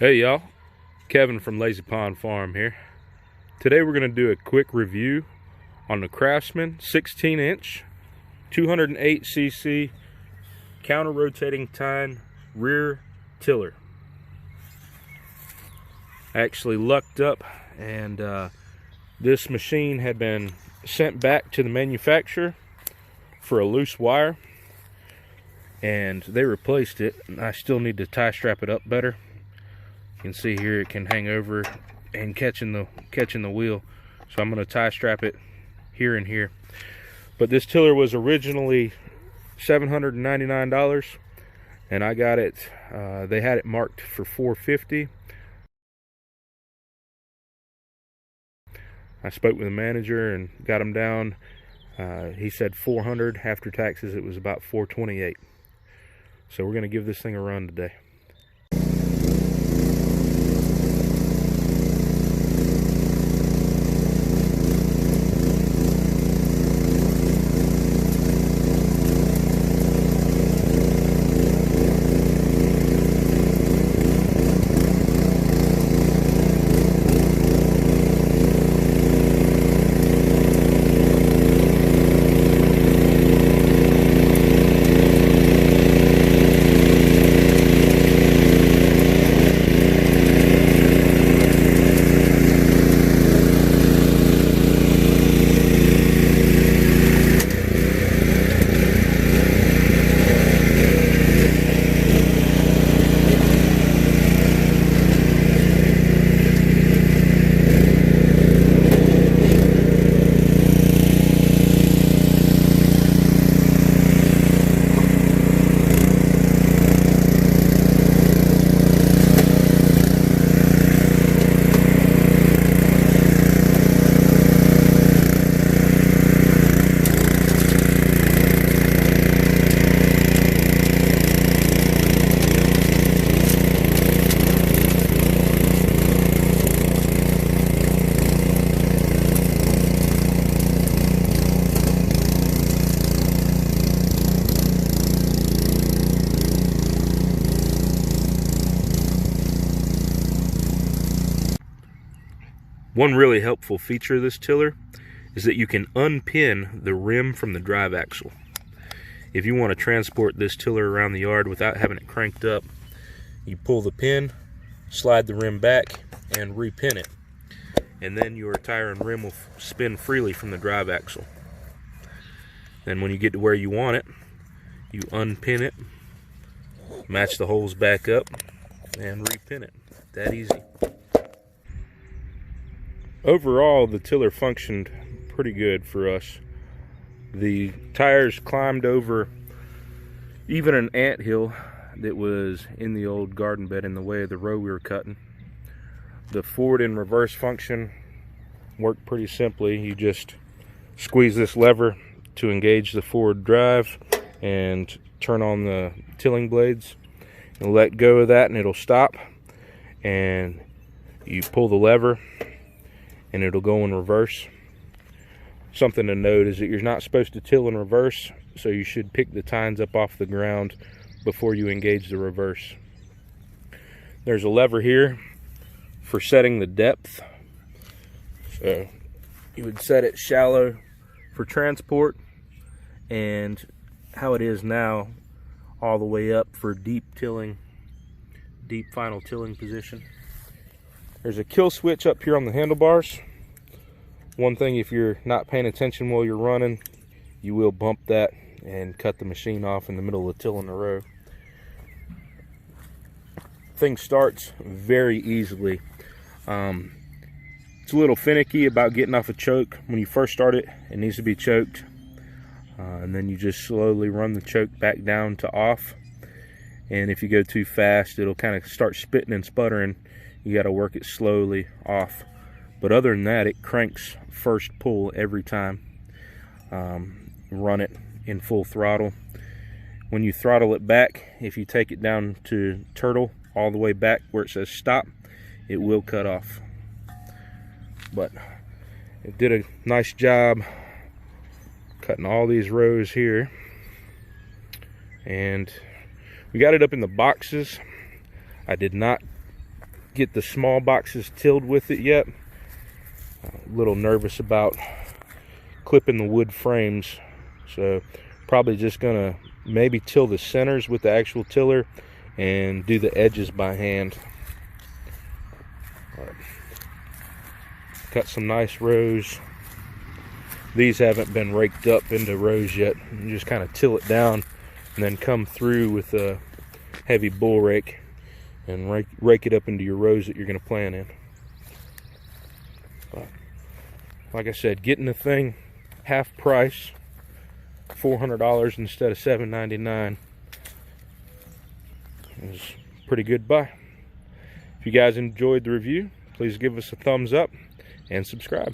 Hey y'all, Kevin from lazypondfarm here. Today we're going to do a quick review on the Craftsman 16-inch 208cc counter-rotating Tine rear tiller. I actually lucked up and this machine had been sent back to the manufacturer for a loose wire, and they replaced it, and I still need to tie strap it up better. You can see here it can hang over and catching the wheel, so I'm going to tie strap it here and here. But this tiller was originally $799, and I got it. They had it marked for $450. I spoke with the manager and got him down. He said $400 after taxes. It was about $428. So we're going to give this thing a run today. One really helpful feature of this tiller is that you can unpin the rim from the drive axle. If you want to transport this tiller around the yard without having it cranked up, you pull the pin, slide the rim back, and repin it. And then your tire and rim will spin freely from the drive axle. Then when you get to where you want it, you unpin it, match the holes back up, and repin it. That easy. Overall, the tiller functioned pretty good for us. The tires climbed over even an anthill that was in the old garden bed in the way of the row we were cutting. The forward and reverse function worked pretty simply. You just squeeze this lever to engage the forward drive and turn on the tilling blades, and let go of that and it'll stop, and you pull the lever and it'll go in reverse. Something to note is that you're not supposed to till in reverse, so you should pick the tines up off the ground before you engage the reverse. There's a lever here for setting the depth. So you would set it shallow for transport, and how it is now all the way up for deep tilling, deep final tilling position. There's a kill switch up here on the handlebars. One thing, if you're not paying attention while you're running, you will bump that and cut the machine off in the middle of the till in a row. Thing starts very easily. It's a little finicky about getting off a choke. When you first start it, it needs to be choked. And then you just slowly run the choke back down to off. And if you go too fast, it'll kind of start spitting and sputtering. You got to work it slowly off. But other than that, it cranks first pull every time. Run it in full throttle. When you throttle it back, if you take it down to turtle all the way back where it says stop, it will cut off. But it did a nice job cutting all these rows here. And we got it up in the boxes. I did not get the small boxes tilled with it yet. A little nervous about clipping the wood frames, so probably just gonna maybe till the centers with the actual tiller and do the edges by hand. Cut some nice rows. These haven't been raked up into rows yet. You just kind of till it down and then come through with a heavy bull rake and rake it up into your rows that you're going to plant in. But like I said, getting the thing half price, $400 instead of $7.99, is a pretty good buy. If you guys enjoyed the review, please give us a thumbs up and subscribe.